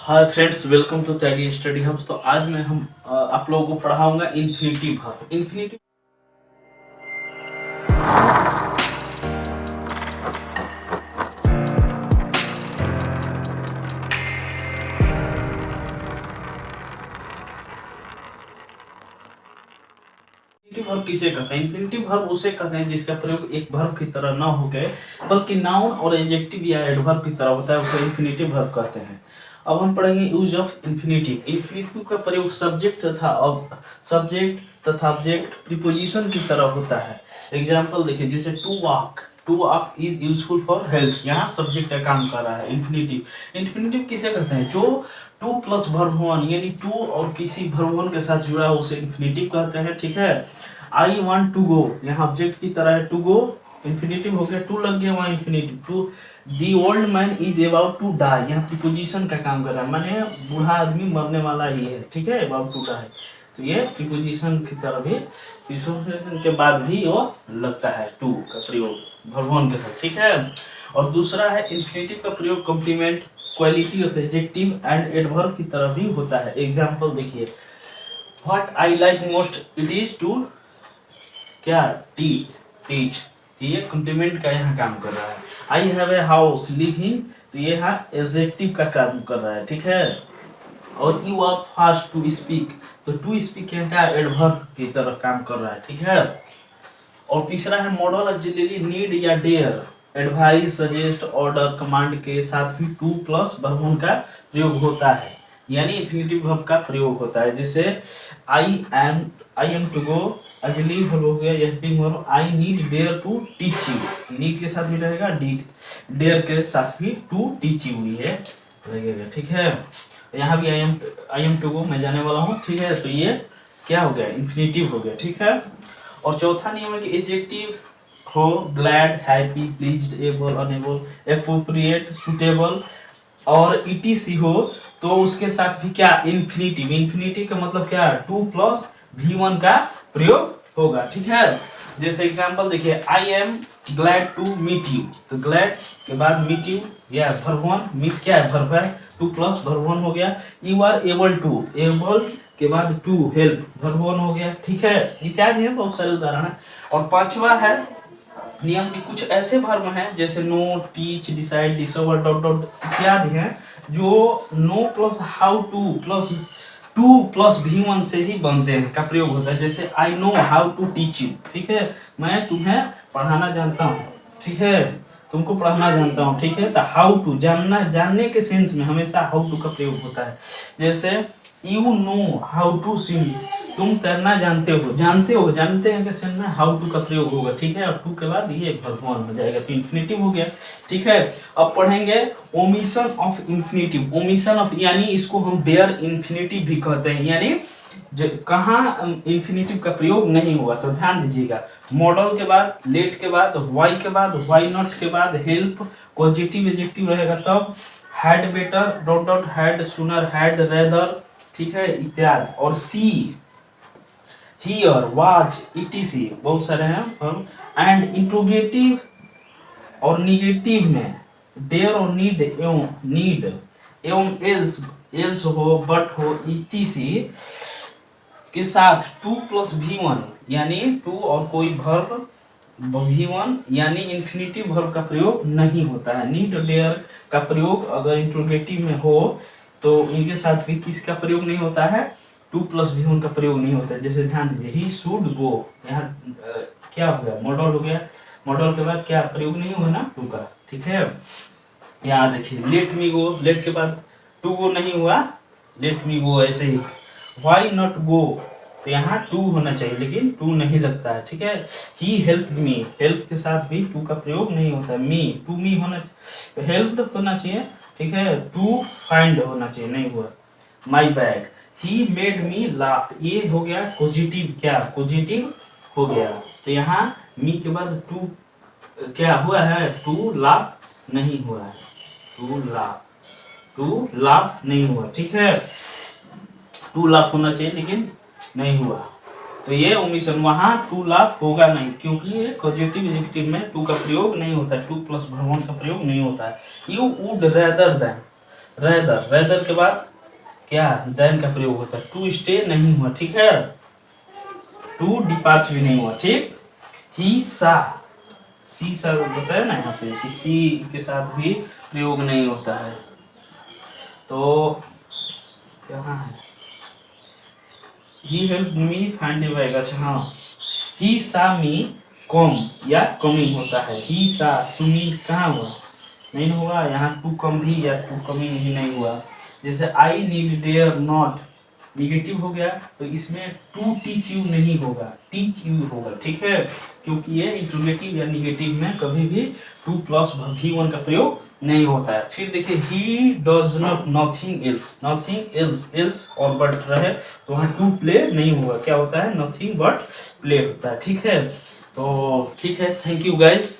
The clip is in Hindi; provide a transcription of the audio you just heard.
Hi friends, welcome to Tyagi study hubs. तो आज मैं आप लोगों को पढ़ाऊंगा इन्फिनिटिव वर्ब। इन्फिनिटिव वर्ब किसे कहते हैं? इन्फिनिटिव वर्ब उसे कहते हैं जिसका प्रयोग एक वर्ब की तरह ना हो गए बल्कि नाउन और एडजेक्टिव या एडवर्ब की तरह होता है, उसे इन्फिनिटिव वर्ब कहते हैं। अब हम पढ़ेंगे यूज ऑफ इन्फिनिटिव। इन्फिनिटिव का प्रयोग सब्जेक्ट तथा ऑब्जेक्ट प्रीपोजिशन की तरह होता है। एग्जाम्पल देखिए, जैसे to walk is useful for health. यहाँ सब्जेक्ट का काम कर रहा है इन्फिनिटिव। इन्फिनिटिव किसे कहते हैं? जो टू प्लस वर्ब वन यानी टू और किसी वर्ब वन के साथ जुड़ा हो उसे इन्फिनिटिव कहते हैं। ठीक है। आई वॉन्ट टू गो, यहाँ ऑब्जेक्ट की तरह है, टू गो इन्फिनिटिव हो गया, टू लग गया वहाँ infinitive. To the old man is about to die, यहाँ प्रीपोजिशन का काम कर रहा है, माने बूढ़ा आदमी मरने वाला ही है। ठीक है, अबाउट टू डाई, तो ये प्रीपोजिशन की तरह भी प्रीपोजिशन के बाद भी वो लगता है टू का प्रयोग वर्ब वन के साथ। ठीक है। और दूसरा है इन्फिनिटिव का प्रयोग complement, quality of adjective and adverb की तरह भी होता है। एग्जाम्पल देखिए, what I like most it is to क्या टीच, तो ये कॉम्प्लीमेंट का यहाँ काम कर रहा है। I have a house live in, तो ये यहाँ एडजेक्टिव का काम कर रहा है। ठीक है। और you are fast to speak, तो टू स्पीक का एडवर्ब की तरह काम कर रहा है। ठीक है। और तीसरा है मॉडल ऑक्सिलरी नीड या dare, advice, suggest, order, command के साथ भी टू प्लस वर्ब का प्रयोग होता है, यानी इन्फिनिटिव वर्ब का प्रयोग होता है। जैसे आई एम टू गो, अगली वर्ब हो गया helping verb. I need dare to teach you, need के साथ भी रहेगा, डेयर के साथ भी टू टीच यू ये लगेगा। ठीक है। यहाँ भी आई एम टू गो, मैं जाने वाला हूँ। ठीक है। तो ये क्या हो गया? इन्फिनिटिव हो गया। ठीक है। और चौथा नियम है कि एडजेक्टिव हो glad, happy, pleased, able, unable, appropriate, suitable और ईटीसी हो तो उसके साथ भी क्या? इन्फिनिटिव। इन्फिनिटिव का मतलब क्या? टू प्लस V1 का प्रयोग होगा। ठीक है। जैसे एग्जांपल देखिए, I am glad to meet you, तो ग्लैड के बाद मीट यू या वर्ब वन, मीट क्या है? वर्ब है, टू प्लस वर्ब वन हो गया। You are able to, able के बाद टू हेल्प, वर्ब वन हो गया। ठीक है। इत्यादि है, बहुत सारे उदाहरण है। और पांचवा है नियम की कुछ ऐसे वर्ब हैं जैसे know, teach, decide, discover, dot dot इत्यादि हैं जो know plus how to plus V1 से ही बनते हैं का प्रयोग होता है। जैसे I know how to teach you, ठीक है, मैं तुम्हें पढ़ाना जानता हूँ। ठीक है, तुमको पढ़ाना जानता हूँ। ठीक है। तो हाउ टू जानने के सेंस में हमेशा हाउ टू का प्रयोग होता है। जैसे you know how to swim, तुम तैरना जानते हैं कि सेंस में हाउ टू का प्रयोग होगा। ठीक है। और टू के बाद ये वर्ब वन हो जाएगा, तो इन्फिनिटिव हो गया। ठीक है। अब पढ़ेंगे omission of infinitive. Omission of यानी इसको हम बेयर इन्फिनिटिव भी कहते हैं, यानी कहाँ इन्फिनिटिव का प्रयोग नहीं हुआ। तो ध्यान दीजिएगा, मॉडल के बाद, लेट के बाद, वाई के बाद, वाई नॉट के बाद, हेल्प, पॉजिटिव एडजेक्टिव रहेगा, तब had better, dot dot, had sooner, had rather, ठीक है, इत्यादि। और सी, हियर, वाच, ईटीसी बहुत सारे हैं। और एंड इंट्रोगेटिव और निगेटिव में डेयर और नीड एवं एल्स हो, बट हो, ईटीसी के साथ टू प्लस V1 यानी टू और कोई वर्ब V1 यानी इन्फिनिटिव वर्ब का प्रयोग नहीं होता है। नीड, डेयर का प्रयोग अगर इंट्रोगेटिव में हो तो इनके साथ भी किसका प्रयोग नहीं होता है? टू प्लस V1 का प्रयोग नहीं होता है। जैसे ध्यान दीजिए, ही शुड गो, यहाँ क्या हो गया? मॉडल हो गया। मॉडल के बाद क्या प्रयोग नहीं हुआ ना? टू का। ठीक है। यहाँ देखिए, लेट मी गो, लेट के बाद टू गो नहीं हुआ, लेट मी गो ऐसे ही। वाई नॉट गो, तो यहाँ टू होना चाहिए लेकिन टू नहीं लगता है। ठीक है। ही हेल्प मी, हेल्प के साथ भी टू का प्रयोग नहीं होता है। मी, टू मी होना, हेल्प्ड होना चाहिए। ठीक है। टू फाइंड होना चाहिए, नहीं हुआ। My bag, he made me laugh, ये हो गया पॉजिटिव, क्या पॉजिटिव हो गया। तो यहाँ मी के बाद टू क्या हुआ है? टू लाफ नहीं हुआ है, टू लाफ नहीं हुआ। ठीक है। टू लाफ होना चाहिए लेकिन नहीं हुआ, तो ये ओमिशन, वहाँ टू लाफ होगा नहीं क्योंकि ये पॉजिटिव एडजेक्टिव में टू का प्रयोग नहीं होता है, टू प्लस वर्ब वन का प्रयोग नहीं होता है। You would rather than, rather, rather के बाद क्या देन का प्रयोग होता है। टू स्टे नहीं हुआ, ठीक है, टू डिपार्च भी नहीं हुआ, ठीक। ही सा, सी सा बताया ना यहाँ पे कि सी के साथ भी प्रयोग नहीं होता है। तो यहाँ है ही help me find a bag. अच्छा हाँ, ही सा मी कम या कमिंग होता है। ही सा सुमी कहाँ हुआ, नहीं हुआ। यहाँ टू कम भी या टू कमिंग भी नहीं हुआ। जैसे I need dare not negative हो गया, तो इसमें टू टीच यू नहीं होगा, टीच यू होगा, ठीक है, क्योंकि ये इंट्रोगेटिव या निगेटिव में कभी भी टू प्लस V1 का प्रयोग नहीं होता है। फिर देखिए he does not nothing else, nothing else, else और बट रहे तो वहाँ टू प्ले नहीं होगा, क्या होता है, नथिंग बट प्ले होता है, ठीक है। तो ठीक है, थैंक यू गाइस।